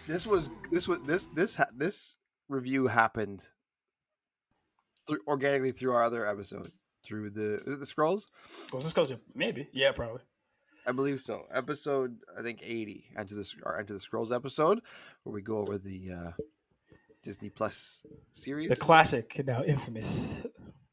This review happened organically through our other episode. Through is it the Scrolls? Was this culture? Maybe. Yeah, probably. I believe so. Episode, I think 80, Enter the Scrolls episode, where we go over the Disney Plus series. The classic, now infamous.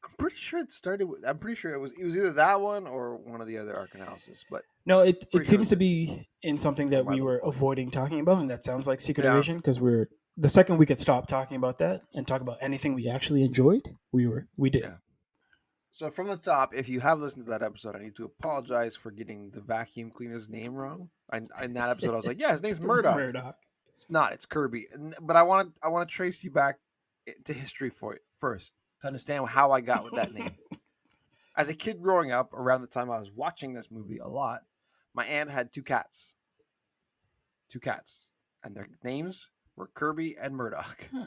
I'm pretty sure it started with. I'm pretty sure it was either that one or one of the other Arc Analysis. But no, it seems to be in something that we were avoiding talking about, and that sounds like Secret Invasion because we're the second we could stop talking about that and talk about anything we actually enjoyed, we did. Yeah. So from the top, if you have listened to that episode, I need to apologize for getting the vacuum cleaner's name wrong. In that episode, I was like, "Yeah, his name's Murdoch." Murdoch. It's not. It's Kirby. But I want to trace you back to history for it first to understand how I got with that name. As a kid growing up, around the time I was watching this movie a lot, my aunt had two cats, and their names were Kirby and Murdoch. Huh.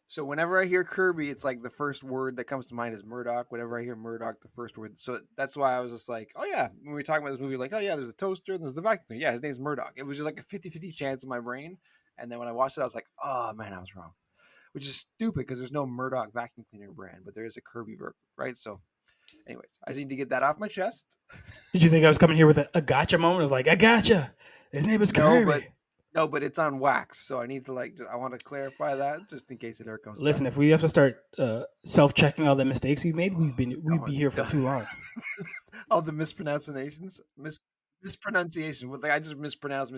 So whenever I hear Kirby, it's like the first word that comes to mind is Murdoch. Whenever I hear Murdoch, the first word. So that's why I was just like, oh yeah, when we were talking about this movie, like, oh yeah, there's a toaster and there's the vacuum cleaner. Yeah, his name's Murdoch. It was just like a 50-50 chance in my brain. And then when I watched it, I was like, oh man, I was wrong. Which is stupid because there's no Murdoch vacuum cleaner brand, but there is a Kirby version, right? So anyways, I just need to get that off my chest. Did you think I was coming here with a gotcha moment of like, I gotcha? His name is Kirby. No, but it's on wax, so I need to I want to clarify that just in case it ever comes. Listen, if we have to start self-checking all the mistakes we made, we'd be here for too long. All the mispronunciations. I just mispronounced.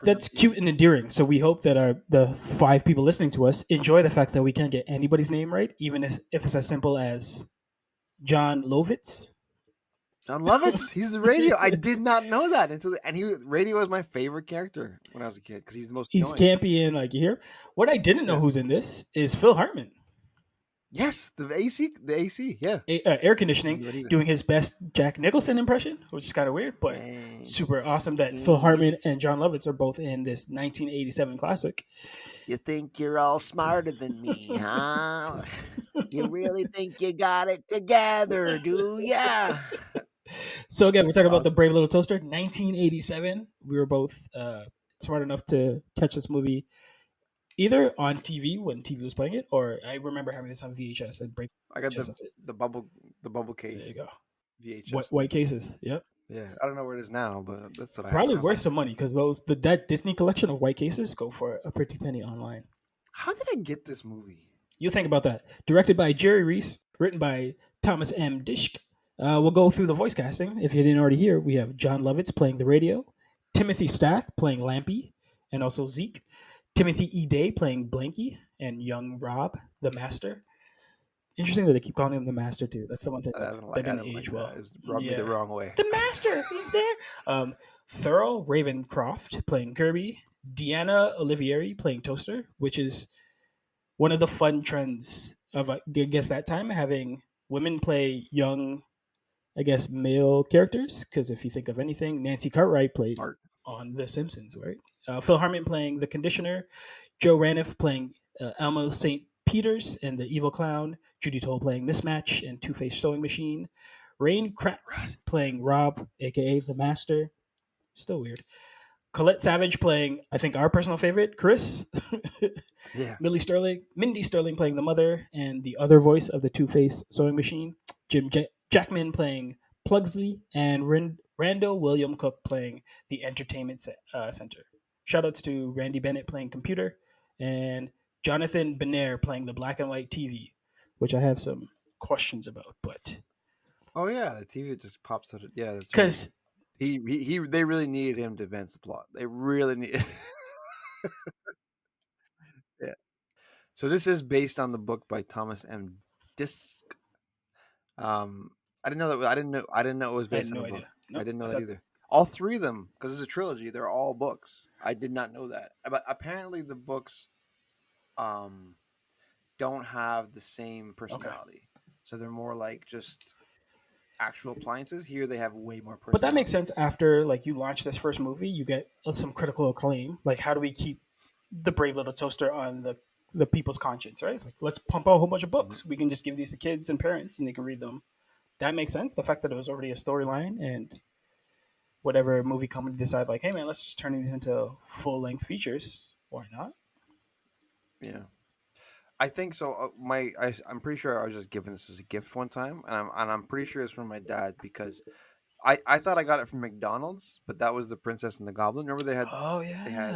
That's cute and endearing. So we hope that the 5 people listening to us enjoy the fact that we can't get anybody's name right, even if it's as simple as John Lovitz. John Lovitz, he's the Radio. I did not know that Radio was my favorite character when I was a kid because he's the most. He's campy and like you hear. What I didn't know who's in this is Phil Hartman. Yes, the AC, yeah. Air conditioning, doing his best Jack Nicholson impression, which is kind of weird, but super awesome that Phil Hartman and John Lovitz are both in this 1987 classic. You think you're all smarter than me, huh? You really think you got it together, do ya? So again, we're talking about The Brave Little Toaster, 1987. We were both smart enough to catch this movie either on TV when TV was playing it, or I remember having this on VHS and break. I got the bubble case. There you go. VHS white cases. Yep. Yeah, I don't know where it is now, but that's what probably worth some money because that Disney collection of white cases go for a pretty penny online. How did I get this movie? You think about that. Directed by Jerry Reese, written by Thomas M. Dishk. We'll go through the voice casting. If you didn't already hear, we have John Lovitz playing the Radio, Timothy Stack playing Lampy, and also Zeke. Timothy E. Day playing Blanky, and young Rob, the Master. Interesting that they keep calling him the Master too. That's the one thing that didn't age well. It rubbed me the wrong way. The Master, he's there. Thurl Ravencroft playing Kirby, Deanna Olivieri playing Toaster, which is one of the fun trends of I guess that time, having women play young, I guess, male characters. Because if you think of anything, Nancy Cartwright played on The Simpsons, right? Phil Hartman playing the Conditioner, Joe Ranif playing Elmo St. Peters and the Evil Clown, Judy Toll playing Mismatch and Two-Face Sewing Machine, Rain Kratz playing Rob, aka the Master, still weird. Colette Savage playing, I think, our personal favorite, Chris. Yeah. Mindy Sterling playing the mother and the other voice of the Two-Face Sewing Machine, Jim Jackman playing Plugsley, and Randall William Cook playing the Entertainment Center. Shoutouts to Randy Bennett playing computer and Jonathan Benair playing the black and white TV, which I have some questions about. But oh yeah, the TV that just pops out. Yeah, that's because they really needed him to advance the plot. They really needed. Yeah. So this is based on the book by Thomas M. Dishk. I didn't know that. I didn't know it was based on a book. Nope, I didn't know that either. All 3 of them, because it's a trilogy, they're all books. I did not know that. But apparently the books don't have the same personality. Okay. So they're more like just actual appliances. Here they have way more personality. But that makes sense after like you launch this first movie, you get some critical acclaim. Like, how do we keep the Brave Little Toaster on the people's conscience, right? It's like, let's pump out a whole bunch of books. Mm-hmm. We can just give these to kids and parents and they can read them. That makes sense. The fact that it was already a storyline and whatever movie company decide, like, hey man, let's just turn these into full length features. Why not? Yeah. I think so. I'm pretty sure I was just given this as a gift one time, and I'm pretty sure it's from my dad because I thought I got it from McDonald's, but that was the Princess and the Goblin. Remember Oh they had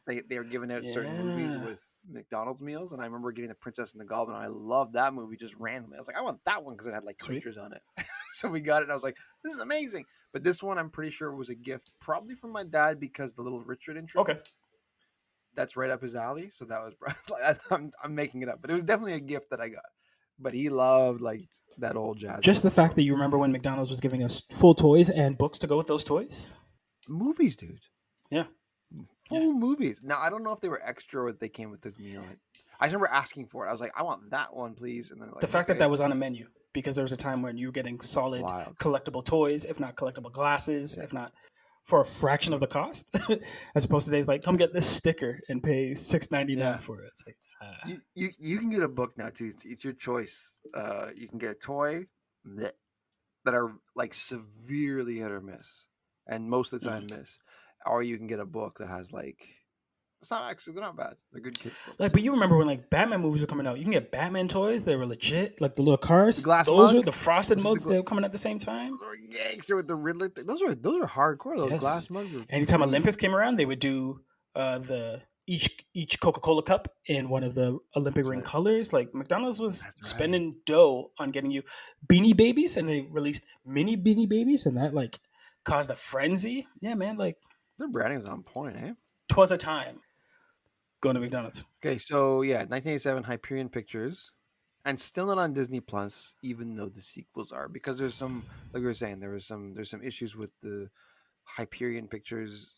yeah, they were giving out certain movies yeah. with McDonald's meals, and I remember getting the Princess and the Goblin. And I loved that movie just randomly. I was like, I want that one because it had like Sweet. creatures on it. So we got it. And I was like, this is amazing. But this one, I'm pretty sure was a gift, probably from my dad because the Little Richard intro. Okay. That's right up his alley. So that was like, I'm making it up, but it was definitely a gift that I got. But he loved like that old jazz Just the movie. fact So that you remember when McDonald's was giving us full toys and books to go with those toys. movies, dude, Yeah. Yeah. full movies. Now I don't know if they were extra or if they came with the meal. I remember asking for it. I was like, I want that one, please. And then The like, fact that okay, that was on a menu, because there was a time when you were getting solid wild. collectible toys, if not collectible glasses, Yeah. if not for a fraction of the cost, as opposed to days like, come get this sticker and pay $6.99 Yeah. for it. It's like, You can get a book now too. It's your choice. You can get a toy that are like severely hit or miss, and most of the time miss, or you can get a book that has like it's not actually they're not bad. They're good kids like, books. but you remember when like Batman movies were coming out? You can get Batman toys. They were legit, like the little cars. The glass Those are mug the frosted was it mugs. They were coming at the same time. those are gangster with the Riddler thing. Those are hardcore. Those Yes. glass mugs were Anytime crazy. Olympus came around, they would do the each Coca Cola cup in one of the Olympic That's ring right. colors. Like McDonald's was That's right. spending dough on getting you Beanie Babies, and they released mini Beanie Babies, and that like caused a frenzy. Yeah, man. Like, Their branding was on point, eh? 'twas a time going to McDonald's. Okay, so yeah, 1987 Hyperion Pictures, and still not on Disney Plus, even though the sequels are because there's some like we were saying there's some issues with the Hyperion Pictures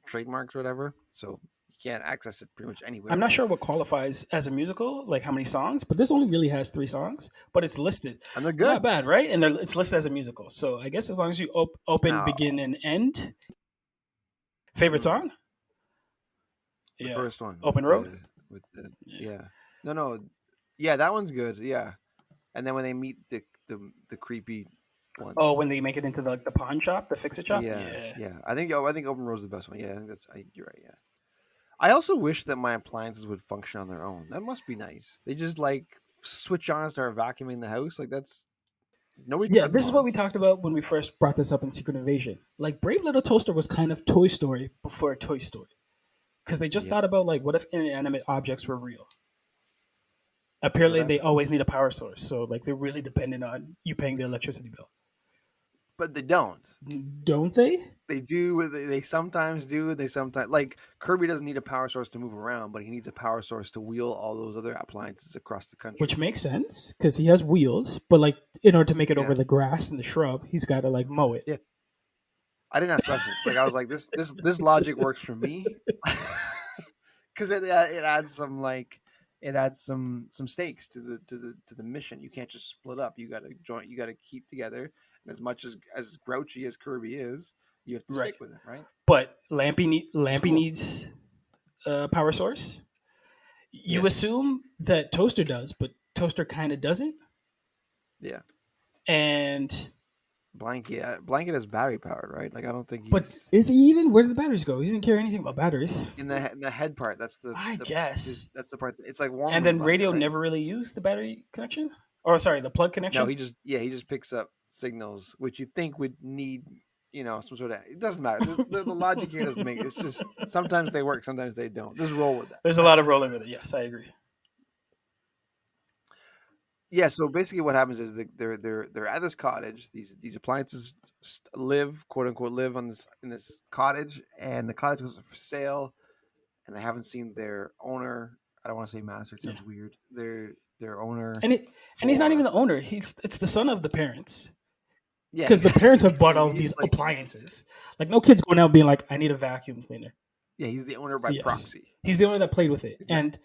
trademarks or whatever, so you can't access it pretty much I'm anywhere, not right? sure what qualifies as a musical, like how many songs, but this only really has 3 songs, but it's listed. And they're They're not good. bad, right? And it's listed as a musical. So I guess as long as you open, Now begin, and end. Favorite song? the Yeah. first one Open Road? with the Yeah. yeah no yeah that one's good yeah, and then when they meet the creepy Oh, ones. when they make it into the pawn shop, the fix it shop? Yeah, Yeah. yeah. I think Open Road's the best one. Yeah, I think you're right. Yeah. I also wish that my appliances would function on their own. That must be nice. They just like switch on and start vacuuming the house. Like that's nobody Yeah, turned them this is what on. we talked about when we first brought this up in Secret Invasion. Like, Brave Little Toaster was kind of Toy Story before Toy Story. Because they just Yeah, thought about, like, what if inanimate objects were real? true Apparently, that. they always need a power source. So, like, they're really dependent on you paying the electricity bill. But they don't. Don't they? They do. They sometimes do. They sometimes like Kirby doesn't need a power source to move around, but he needs a power source to wheel all those other appliances across the country. Which makes sense because he has wheels, but like in order to make it Yeah, over the grass and the shrub, he's got to like mow it. yeah. I didn't ask questions. Like I was like, this logic works for me, because it adds some like it adds some stakes to the mission. You can't just split up. You got to join. You got to keep together. And as much as grouchy as Kirby is, you have to Right. stick with him, right? But It's Lampy cool. needs a power source. You Yes. assume that Toaster does, but Toaster kind of doesn't. Yeah. And Blanket is battery powered, right? Like I don't think but he's is he even? Where do the batteries go? He didn't care anything about batteries. in the head part. That's I guess. that's the part. It's like warm And in the then blanket, radio right? never really used the battery connection. Or sorry, the plug No, connection. he just picks up signals, which you think would need, some sort of. It doesn't matter. The logic here doesn't make. It's just sometimes they work, sometimes they don't. Just roll with that. There's a lot of rolling with it. Yes, I agree. Yeah. So basically, what happens is they're at this cottage. These appliances live, quote unquote, live on this in this cottage, and the cottage was for sale, and they haven't seen their owner. I don't want to say master. It Yeah. sounds weird. Their owner And he's not even for the owner. It's the son of the parents. yeah. Because the parents have bought all of He's these like appliances. Like no kid's going out being like, I need a vacuum cleaner. yeah. He's the owner by Yes. proxy. He's the owner that played with it. He's not, And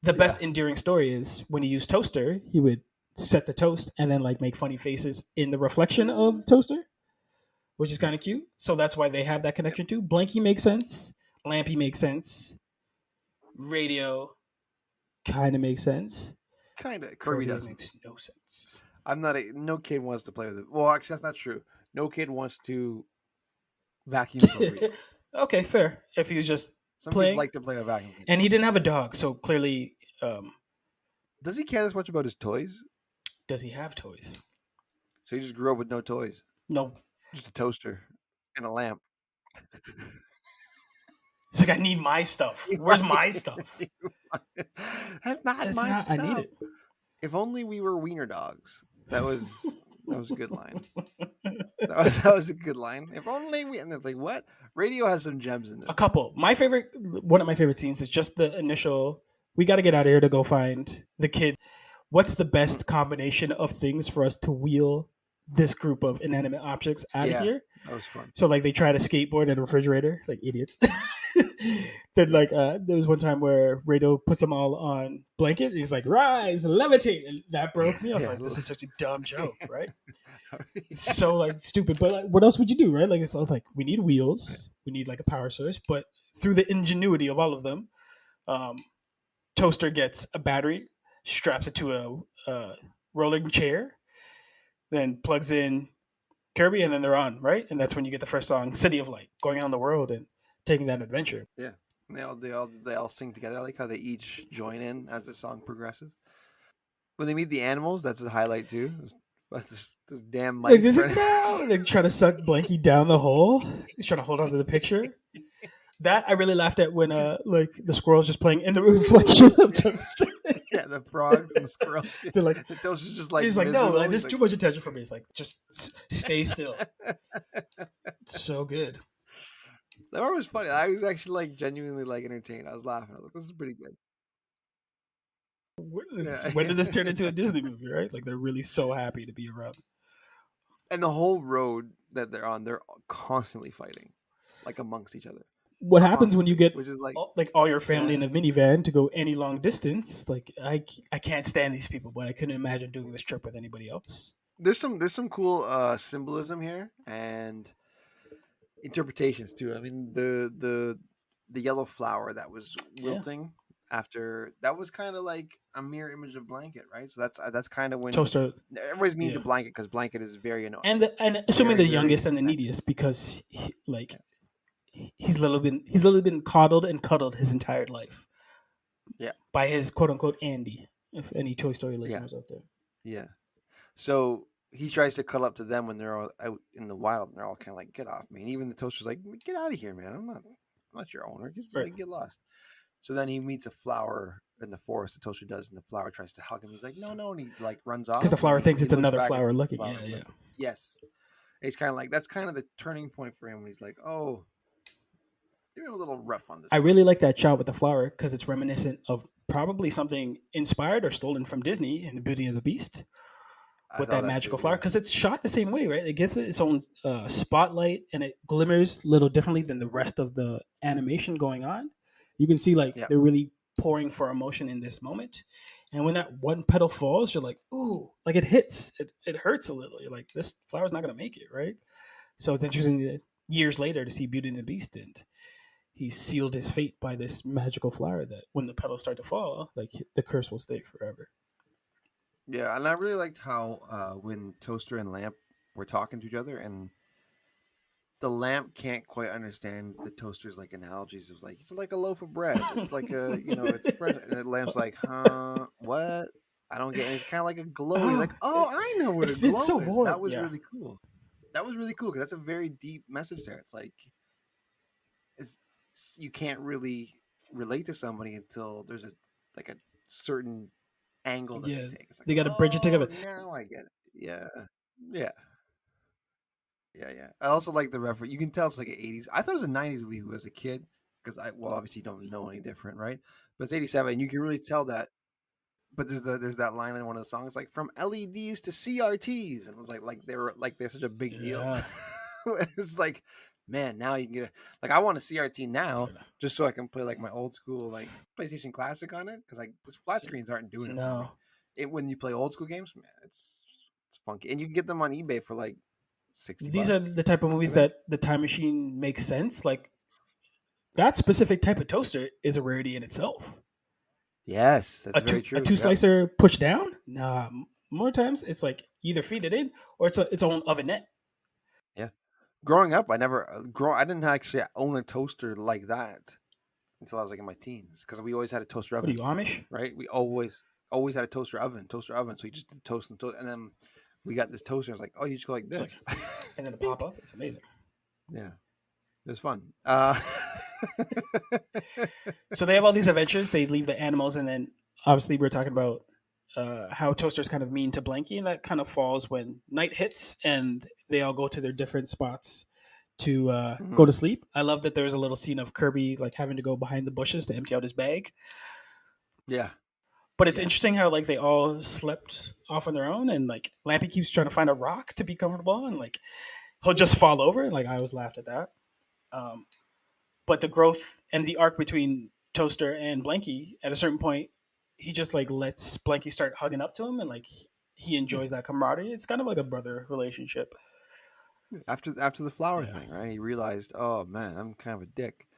the yeah. best endearing story is when he used Toaster, he would set the toast and then like make funny faces in the reflection of Toaster, which is kind of cute. So that's why they have that Yep. connection too. Blanky makes sense. Lampy makes sense. Radio kind of makes sense. Kind of. Kirby Kirby doesn't. makes no sense. I'm not a no kid wants to play with it. Well, actually, that's not true. No kid wants to Vacuum for real. Okay, fair. If he was just Some kids playing, like to play with vacuum cleaners. and he didn't have a dog, so clearly, Does he care this much about his toys? does he have toys? So he just grew up with no toys, No. just a toaster and a lamp. He's like, I need my stuff. Where's my stuff? That's not It's my not. I need stuff. it. If only we were wiener dogs. That was a good line. That was a good line. If only we, and they're like, what? Radio has some gems in this. A couple. One of my favorite scenes is just the initial. We got to get out of here to go find the kid. What's the best combination of things for us to wheel this group of inanimate objects out of Yeah, here? that was fun. So like they try to skateboard in a refrigerator, like idiots. Then like there was one time where Radio puts them all on blanket. And he's like, "Rise, levitate," and that broke me. I was Yeah, like, "This is such a dumb joke, right?" yeah. It's so like stupid. But like, what else would you do, right? Like it's all like we need wheels, we need like a power source, but through the ingenuity of all of them, um, Toaster gets a battery, straps it to a rolling chair, then plugs in Kirby, and then they're on, right? And that's when you get the first song, "City of Light," going on the world and taking that adventure. Yeah. They all sing together. I like how they each join in as the song progresses. When they meet the animals, that's a highlight too. Those damn Like, mice is it trying now? to. They're trying to suck Blanky down the hole. He's trying to hold on to the picture. That I really laughed at when like the squirrel's just playing in the reflection of Toaster. Yeah, the frogs and the squirrels. They're like, The toaster's just like he's like, no, miserable. like, this He's is too much attention for me. It's like, just stay still. like, It's so good. that one was funny. I was actually like genuinely like entertained. I was laughing. I was like, this is pretty good. Yeah. When did this turn into a Disney movie, right? Like they're really so happy to be around. And the whole road that they're on, they're constantly fighting, like amongst each other. What happens when you get Which is like, like all your family yeah. in a minivan to go any long distance? Like I can't stand these people, but I couldn't imagine doing this trip with anybody else. There's some cool symbolism here and interpretations too. I mean, the yellow flower that was Yeah, wilting after that was kind of like a mirror image of blanket, right? So that's kind of when Toaster. everybody's mean Yeah, to blanket because blanket is very annoying, and assuming very the very youngest and the annoying. neediest because Yeah, he's literally been coddled and cuddled his entire life yeah, by his quote unquote Andy. If any Toy Story yeah, listeners out there, yeah. So he tries to cuddle up to them when they're all out in the wild, and they're all kind of like, "Get off me!" And even the toaster's like, "Get out of here, man! I'm not your owner. right? Get lost." So then he meets a flower in the forest. The toaster does, and the flower tries to hug him. He's like, "No, no!" And he like runs Because the off, and flower thinks he it's looks another back and flower sees the looking. flower Yeah, yeah. licking. Yes, and he's kind of like that's kind of the turning point for him when he's like, "Oh, you're a little rough on this I one." really like that shot with the flower because it's reminiscent of probably something inspired or stolen from Disney in the Beauty and the Beast I with thought that that magical too. flower Yeah, because it's shot the same way, right? It gets its own spotlight and it glimmers a little differently than the rest of the animation going on. You can see like yeah, they're really pouring for emotion in this moment. And when that one petal falls, you're like, ooh, like it hits, it hurts a little. You're like, this flower's not going to make it, right? So it's interesting that years later to see Beauty and the Beast and he sealed his fate by this magical flower that when the petals start to fall, like the curse will stay forever. yeah. And I really liked how when toaster and lamp were talking to each other, and the lamp can't quite understand the toaster's like analogies. It was like it's like a loaf of bread. It's like a it's fresh. And the lamp's like, huh, what? I don't get. And it's kind of like a glow. He's Oh, like, oh, I know what a it's so glow is. warm. That was Yeah. really cool. That was really cool because that's a very deep message there. It's like it's, you can't really relate to somebody until there's a like a certain angle that they Yeah. take. It's like, They got to bridge it oh, together. now I get it. Yeah, yeah. Yeah, yeah. I also like the reference. You can tell it's like an '80s. I thought it was a '90s movie as a kid because well, obviously you don't know any different, right? But it's '87, and you can really tell that. But there's that line in one of the songs like from LEDs to CRTs, and it was like they're such a big deal. Yeah. It's like, man, now you can get like I want a CRT now Fair enough. just so I can play like my old school like PlayStation Classic on it because like this flat screens aren't doing it for me. No. When you play old school games, man, it's funky, and you can get them on eBay for like 60 These are bucks. the type of I movies think. that the time machine makes sense. Like that specific type of toaster is a rarity in itself. Yes, that's very A true. two Yep. slicer push down? Nah. More times it's like either feed it in or it's its own ovenette. Yeah. growing up, I didn't actually own a toaster like that until I was like in my teens because we always had a toaster What are oven, you, Amish? right? We always had a toaster oven. So you just did toast and then we got this toaster. I was like, oh, you just go like It's like, this. and then the pop up. It's amazing. Yeah, it was fun. So they have all these adventures. They leave the animals, and then obviously we're talking about how Toaster's kind of mean to Blanky, and that kind of falls when night hits, and they all go to their different spots to go Mhm. to sleep. I love that there's a little scene of Kirby like having to go behind the bushes to empty out his bag. Yeah, But it's yeah. interesting how like they all slept off on their own, and like Lampy keeps trying to find a rock to be comfortable on, like he'll just fall over. Like I always laughed at that. Um, but the growth and the arc between Toaster and Blanky at a certain point, he just like lets Blanky start hugging up to him, and like he Yeah. enjoys that camaraderie. It's kind of like a brother relationship. After the flower Yeah. thing, right? He realized, oh man, I'm kind of a dick.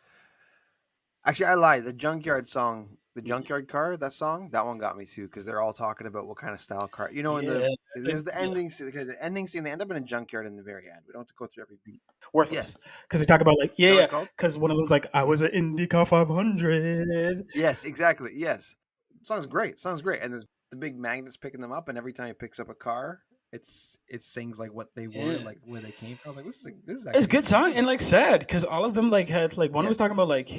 Actually, I lied. The Junkyard song, the Junkyard car, that song, that one got me too because they're all talking about what kind of style car. You know, in Yeah, the there's the yeah. ending scene. Okay, the ending scene, they end up in a junkyard in the very end. We don't have to go through every beat. Worthless, Yes, because they talk about like that yeah, was yeah. called. Because one of them's like I was an IndyCar 500. Yes, exactly. Yes, song's great. Song's great, and there's the big magnets picking them up, and every time he picks up a car, it sings like what they were, Yeah. like where they came from. I was like, this is It's a actually a good good song tune. and like sad because all of them like had like one was Yes. talking about like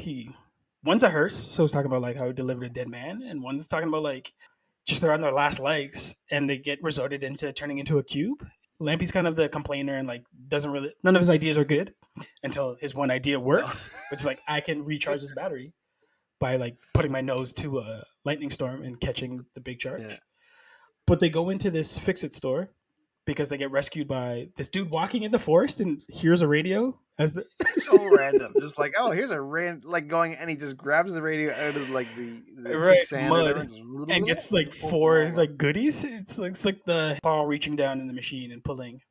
one's a hearse, so it's talking about like how he delivered a dead man, and one's talking about like just they're on their last legs and they get resorted into turning into a cube. Lampy's kind of the complainer and like doesn't really none of his ideas are good until his one idea No. works, which is like I can recharge this battery by like putting my nose to a lightning storm and catching the big Yeah. charge. But they go into this fix it store because they get rescued by this dude walking in the forest and hears a radio as the So random. Just like, oh, here's a like going, and he just grabs the radio out of like the right quicksand or whatever, mud and just, and gets and like just pulls the four magnum. like goodies. It's like the ball reaching down in the machine and pulling.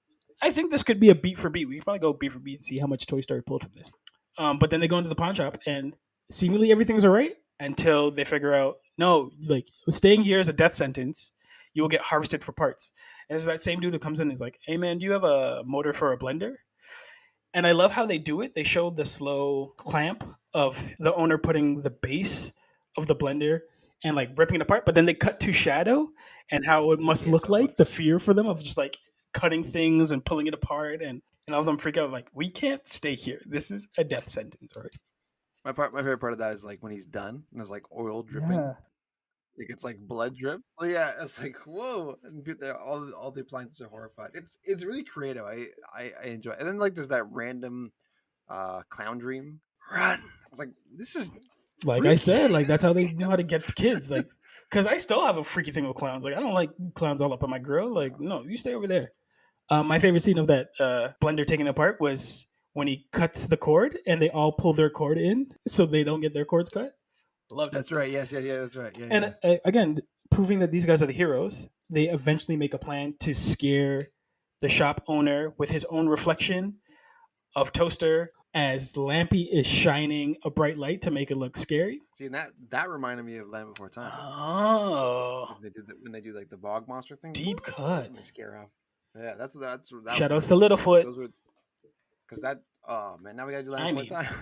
I think this could be a beat for beat. We could probably go beat for beat and see how much Toy Story pulled from this. But then they go into the pawn shop and seemingly everything's alright until they figure out no, like staying here is a death sentence. You will get harvested for parts. And there's that same dude who comes in and is like, "Hey man, do you have a motor for a blender?" And I love how they do it. They show the slow clamp of the owner putting the base of the blender and like ripping it apart, but then they cut to shadow and how it must Yeah, look so it like the looks. fear for them of just like cutting things and pulling it apart and all of them freak out like we can't stay here. This is a death sentence, right? My favorite part of that is like when he's done and there's like oil dripping, Yeah. like it's like blood drip. Yeah, it's like whoa, and all the appliances are horrified. It's really creative. I enjoy it. And then like there's that random clown dream run. I was like, this is Like I said, freaky. like that's how they know how to get to kids. Like, because I still have a freaky thing with clowns. Like I don't like clowns all up on my grill. Like no, you stay over there. My favorite scene of that blender taken apart was when he cuts the cord and they all pull their cord in so they don't get their cords cut. Loved it. That's right. Yes, yeah, yeah. That's right. Yeah, And yeah. again, proving that these guys are the heroes, they eventually make a plan to scare the shop owner with his own reflection of Toaster as Lampy is shining a bright light to make it look scary. See, and that reminded me of Land Before Time Oh, when they do like the bog monster thing, deep cut. and they scare off. Yeah, that was Shoutouts really to cool. Littlefoot. Those were because that. Oh man, now we gotta do Land I Before mean, Time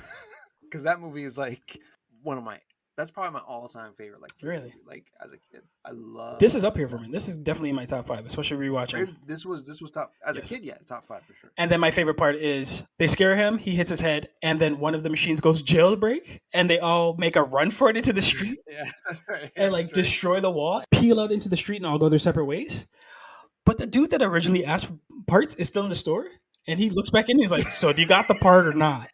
because that movie is like one of my. That's probably my all-time favorite like kid really. movie. Like as a kid, I love This is up here for that me. This movie. is definitely in my top five, especially rewatching. This was top as a Yes. kid. Yeah, top 5 for sure. And then my favorite part is they scare him, he hits his head, and then one of the machines goes jailbreak, and they all make a run for it into the street Yeah, that's right. Yeah, and like that's right. destroy the wall, peel out into the street, and all go their separate ways. But the dude that originally asked for parts is still in the store, and he looks back in, he's like, "So do you got the part or not?"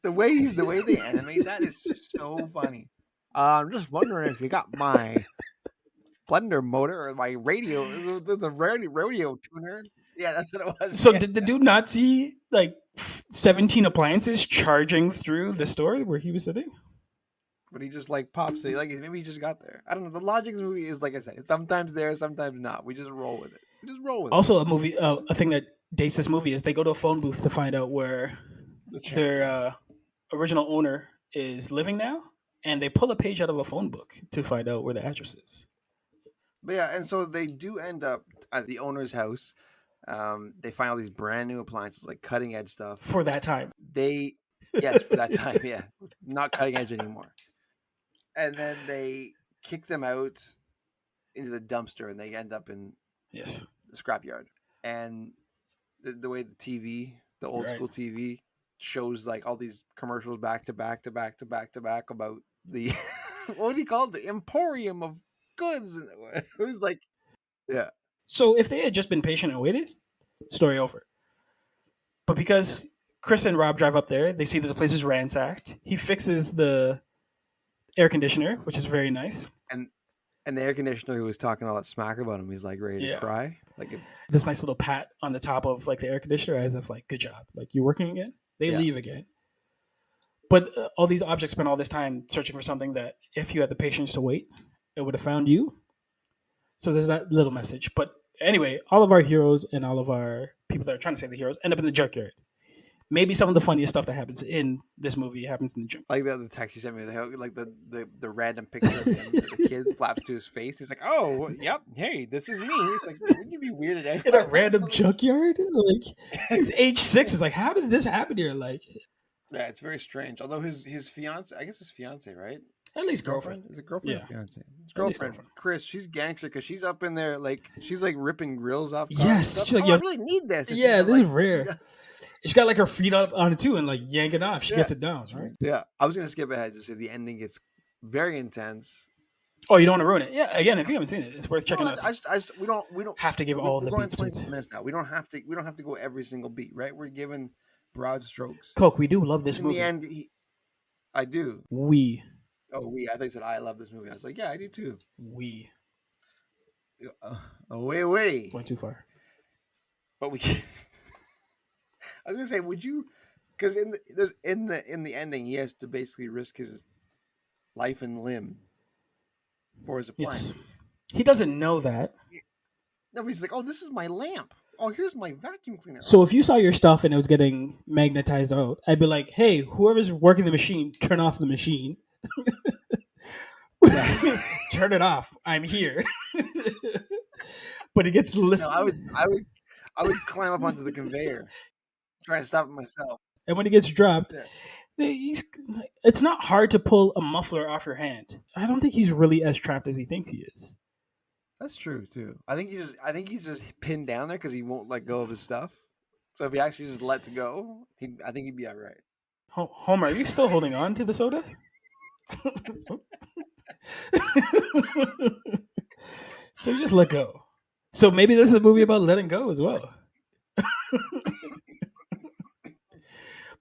The way they animate that is so funny. I'm just wondering if you got my blender motor or my radio, the rodeo tuner. Yeah, that's what it was. So Yeah, did the dude not see like 17 appliances charging through the store where he was sitting? but he just like pops it. Like maybe he just got there. I don't know. The logic of the movie is like I said, it's sometimes there, sometimes not. We just roll with it. We just roll with it. Also, a thing that dates this movie is they go to a phone booth to find out where That's right. their original owner is living now, and they pull a page out of a phone book to find out where the address is. But yeah, and so they do end up at the owner's house. They find all these brand new appliances, like cutting edge stuff. For that time. They, yes, for that time, yeah, not cutting edge anymore. And then they kick them out into the dumpster, and they end up in Yes. the scrapyard. And the way the TV, the old Right. school TV, shows like all these commercials back to back to back to back to back about the what do you call it? The emporium of goods. And it was like, yeah, So if they had just been patient and waited, story over. But because Chris and Rob drive up there, they see that the place is ransacked. He fixes the air conditioner, which is very nice. and the air conditioner who was talking all that smack about him, he's like ready to Yeah. cry. Like, This nice little pat on the top of like the air conditioner, as if like, good job, like you're working again. They Yeah. leave again. But all these objects spend all this time searching for something that, if you had the patience to wait, it would have found you. So there's that little message. But anyway, all of our heroes and all of our people that are trying to save the heroes end up in the junkyard. Maybe some of the funniest stuff that happens in this movie happens in the gym. like the text you sent me, like the random picture of him, the kid flaps to his face. He's like, "Oh, yep, hey, this is me." It's like, wouldn't you be weirded out? In a random junkyard? Like, he's age 6. It's like, how did this happen here? Like, Yeah, it's very strange. Although his fiance, I guess his fiance, right? at least girlfriend. Is it girlfriend Yeah. or fiance? His At least girlfriend, girlfriend. Chris. She's gangster because she's up in there, like she's like ripping grills off. Yes, stuff. she's like, I "Yo, really need this. And yeah, she's this like, is rare." She's got like her feet up on it too and like yanking off. She Yeah. gets it down, right? Yeah, I was gonna skip ahead. Just say the ending gets very intense. Oh, you don't want to ruin it. Yeah, again, if you haven't seen it, it's worth checking No, out. I just we don't Have to give all we're the going beats 20 to it. minutes now. We don't have to go every single beat, right? We're given broad strokes. Coke, we do love this In movie. the end, I do. We. I think said I love this movie. I was like, yeah, I do too. We. Away. Went too far. But we. I was gonna say, would you? Because in the ending, he has to basically risk his life and limb for his appliances. Yes. He doesn't know that. No, he's like, oh, this is my lamp. Oh, here's my vacuum cleaner. So if you saw your stuff and it was getting magnetized out, I'd be like, hey, whoever's working the machine, turn off the machine. Turn it off. I'm here. But it gets lifted. No, I would climb up onto the conveyor, try to stop it myself. And when it gets dropped, Yeah. it's not hard to pull a muffler off your hand. I don't think he's really as trapped as he thinks he is. That's true too. I think he's just pinned down there because he won't let go of his stuff. So if he actually just lets go, I think he'd be all right. Homer, are you still holding on to the soda? So just let go. So maybe this is a movie about letting go as well.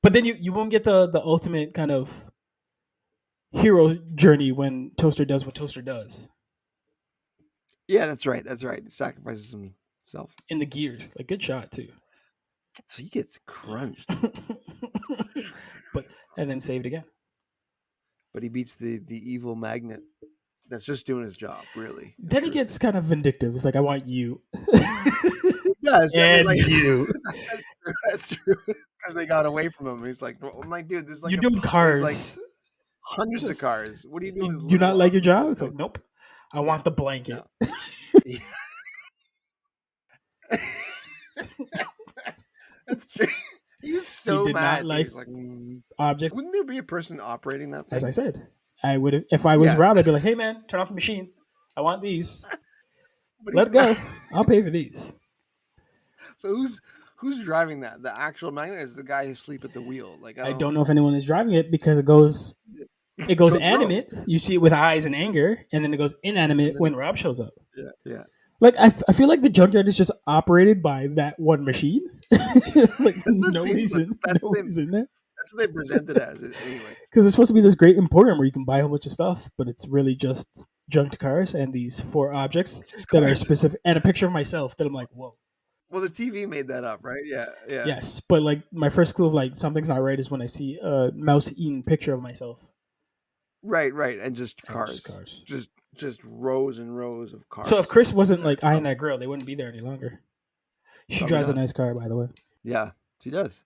But then you won't get the ultimate kind of hero journey when Toaster does what Toaster does. Yeah, that's right. That's right. He sacrifices himself. In the gears. Like, good shot too. So he gets crunched. And then saved again. But he beats the evil magnet that's just doing his job, really. Then he gets kind of vindictive. It's like, I want you. Yes, And you. That's true. Because they got away from him. And he's like, well, I'm like, dude, there's like You're doing cars. there's like hundreds of cars. What are you doing? You do not like your job? It's like, nope. I want the blanket. No. That's true. He was so did mad. not He was like, Object. wouldn't there be a person operating that thing? As I said, I would, if I was Yeah. Rob, I'd be like, hey man, turn off the machine. I want these. But Let it he's- go. I'll pay for these. So who's driving that? The actual magnet is the guy who's asleep at the wheel. Like I don't know if anyone is driving it because it goes animate. You see it with eyes and anger, and then it goes inanimate when Rob shows up. Yeah. Like I feel like the junkyard is just operated by that one machine. Like what nobody's seems like. in, That's nobody's in there. That's what they presented as it anyway. Because it's supposed to be this great emporium where you can buy a whole bunch of stuff, but it's really just junked cars and these 4 objects that are specific, and a picture of myself that I'm like, whoa. Well, the TV made that up, right? Yeah. Yes, but like my first clue of like something's not right is when I see a mouse-eaten picture of myself. Right, and just And cars. Just rows and rows of cars. So if Chris wasn't like eyeing that girl, they wouldn't be there any longer. She Probably drives a not. nice car, by the way. Yeah, she does.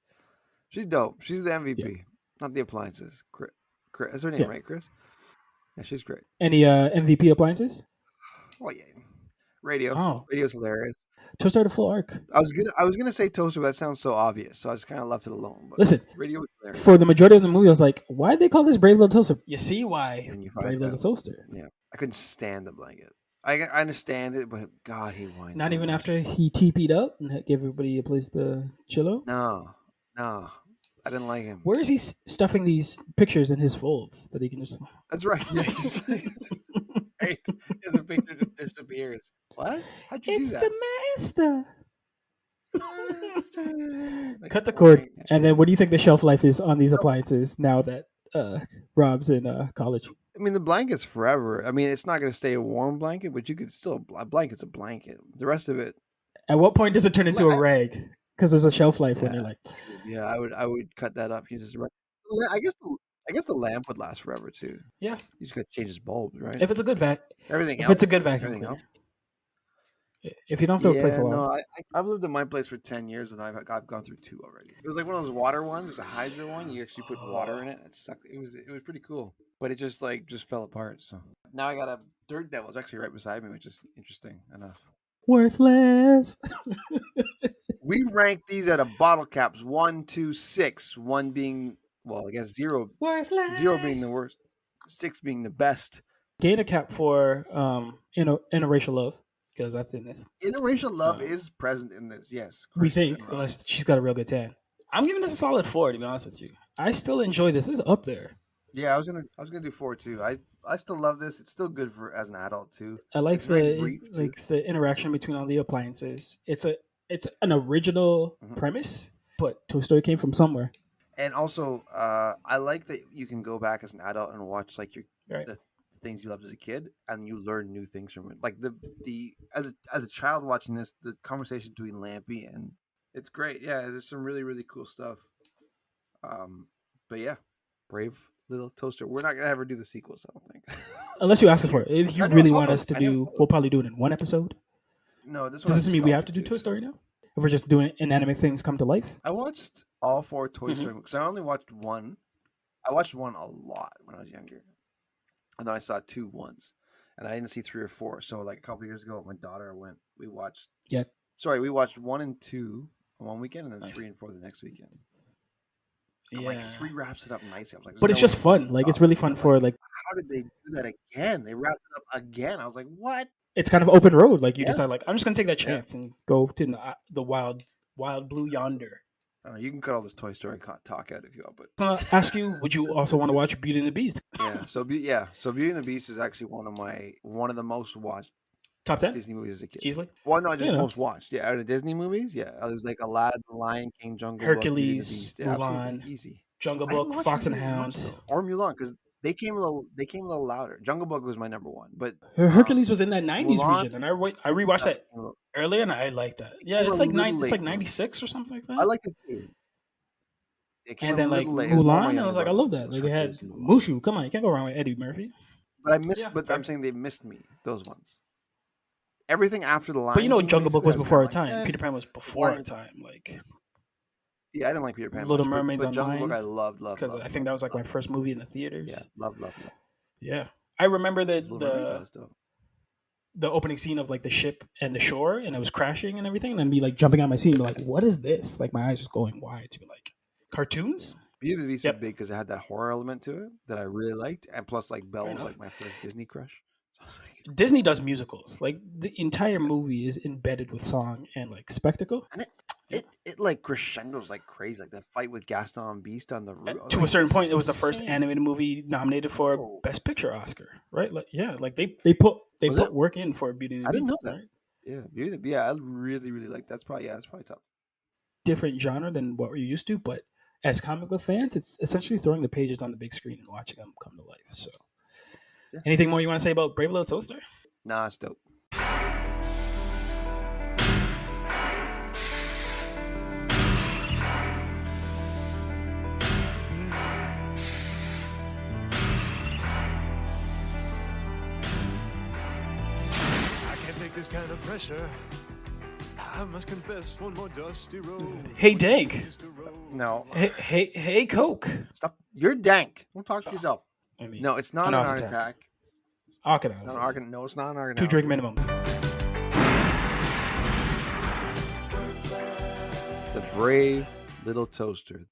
She's dope. She's the MVP, not the appliances. Chris, that's her name, Yeah. right, Chris? Yeah, she's great. Any MVP appliances? Oh yeah, radio. Oh. Radio's hilarious. Toaster had a full arc. I was gonna say Toaster, but that sounds so obvious, so I just kind of left it alone. But Listen, Radio was there. for the majority of the movie, I was like, why'd they call this Brave Little Toaster? You see why And you find Brave Little that- Toaster. Yeah, I couldn't stand the blanket. I understand it, but God, he whines. Not so even much. after he TP'd up and gave everybody a place to chill out. No, I didn't like him. Where is he stuffing these pictures in his folds that he can just? That's right. Yeah, right. His picture just disappears. What? How'd you It's do that? the master. It's like Cut the cord. boring. And then, what do you think the shelf life is on these appliances now that Rob's in college? I mean, the blanket's forever. I mean, it's not going to stay a warm blanket, but you could still a blanket's a blanket. The rest of it, At what point does it turn into a rag? Because there's a shelf life when Yeah. you're like, yeah, I would cut that up. You just, I guess the lamp would last forever too. yeah. You just got to change its bulb, right? If it's a good Everything if else, it's a good vacuum everything cleaner. else. If you don't have to replace Yeah, a lot, no, I've lived in my place for 10 years and I've gone through 2 already. It was like one of those water ones. It was a hydro one. You actually put water in it. It sucked. It was pretty cool, but it just fell apart. So now I got a Dirt Devil. It's actually right beside me, which is interesting enough. worthless. We rank these out of bottle caps 1, 2, 6. 1 being, well, I guess 0 Worthless. being the worst, 6 being the best. Gain a cap for interracial love because that's in this. Interracial love is present in this. Yes, We Chris think, and Rob. unless she's got a real good tan. I'm giving this a solid 4, to be honest with you. I still enjoy this. This is up there. Yeah, I was gonna do 4 too. I still love this. It's still good for as an adult too. I like It's very brief, too. the interaction between all the appliances. It's an original premise, but Toy Story came from somewhere. And also, I like that you can go back as an adult and watch like Right. the things you loved as a kid, and you learn new things from it. Like the as a child watching this, the conversation between Lampy and it's great. Yeah, there's some really really cool stuff. But yeah, Brave Little Toaster. We're not gonna ever do the sequels, I don't think. Unless you ask for it. If you I know, really it's want all- us to I know. do, we'll probably do it in one episode. No, this Does one's this mean we have nostalgia to do too. Toy Story now? If we're just doing inanimate things come to life? I watched all 4 Toy Mhm. Story because I only watched one. I watched one a lot when I was younger, and then I saw 2 once, and I didn't see 3 or 4. So like a couple years ago, with my daughter went. We watched. Yeah. Sorry, we watched 1 and 2 on one weekend, and then Nice. 3 and 4 the next weekend. I'm Yeah. like 3 wraps it up nicely. I was like, But "There's it's no just way fun. Like, it's off." really fun I'm for, like, like, how did they do that again? They wrapped it up again. I was like, what? it's kind of open road. Like, you Yeah. decide, like, I'm just going to take that Yeah. chance and go to the wild blue yonder. I don't know, you can cut all this Toy Story talk out if you want, but I'm going to ask you, would you also want to watch Beauty and the Beast? yeah. So Beauty and the Beast is actually one of the most watched Top 10? Disney movies as a kid. Easily? Well, no, just Yeah. most watched. Yeah, out of Disney movies, yeah. There's like Aladdin, Lion King, Jungle Book, Beauty and the Hercules, Beast. Yeah, absolutely, Mulan, easy. Jungle I didn't Book, watch Fox and the Hercules as Hound. much, though. Or Mulan, because they came a little louder. Jungle Book was my number 1, but Hercules was in that 90s Mulan- region, and I rewatched that earlier, and I like that. Yeah, Came it's a like little late for me. 96 or something like that. I liked it too. It came And a then like little late. It was more my Mulan, I younger was like, I brother. love It that. was Like they had Hercules and Mulan. Mushu. Come on, you can't go wrong with Eddie Murphy. But I missed. Yeah, but fair. I'm saying they missed me. Those ones. Everything after the Lion. But you know, King Jungle movies, Book was I before our kinda like, time. eh. Peter Pan was before our Right. time. Like, Yeah, I didn't like Peter Pan. Little much, but- Mermaid's but on Jungle mine, Book, I loved because I think that was like my first movie in the theaters. Yeah, love. Yeah. I remember Little Mermaid was dope. the opening scene of like the ship and the shore, and it was crashing and everything, and then me like jumping on my seat and be like, what is this? Like my eyes just going wide to be like, cartoons? Beauty and the Beast Yep. was big because it had that horror element to it that I really liked, and plus like Belle Fair was enough. like my first Disney crush. So I was like, Disney does musicals. Like the entire movie is embedded with song and like spectacle. it like crescendos like crazy, like the fight with Gaston Beast on the roof. To a certain point, it was the first animated movie nominated for Oh. Best Picture Oscar, right? Like, yeah, like they put Was put it? work in for Beauty and the I didn't Beast, know that. right? Yeah, Beauty. Yeah, I really like that's probably top. Different genre than what we're used to, but as comic book fans, it's essentially throwing the pages on the big screen and watching them come to life. So, Yeah. anything more you want to say about Brave Little Toaster? Nah, it's dope. I can't take this kind of pressure. I must confess one more dusty road. Hey, Dank. No, Hey, Coke. stop. You're dank. Don't talk to yourself. I mean, No, it's not an Analysis art attack. attack. Arcanals. No, it's not an art. 2 drink minimums. brave little toaster.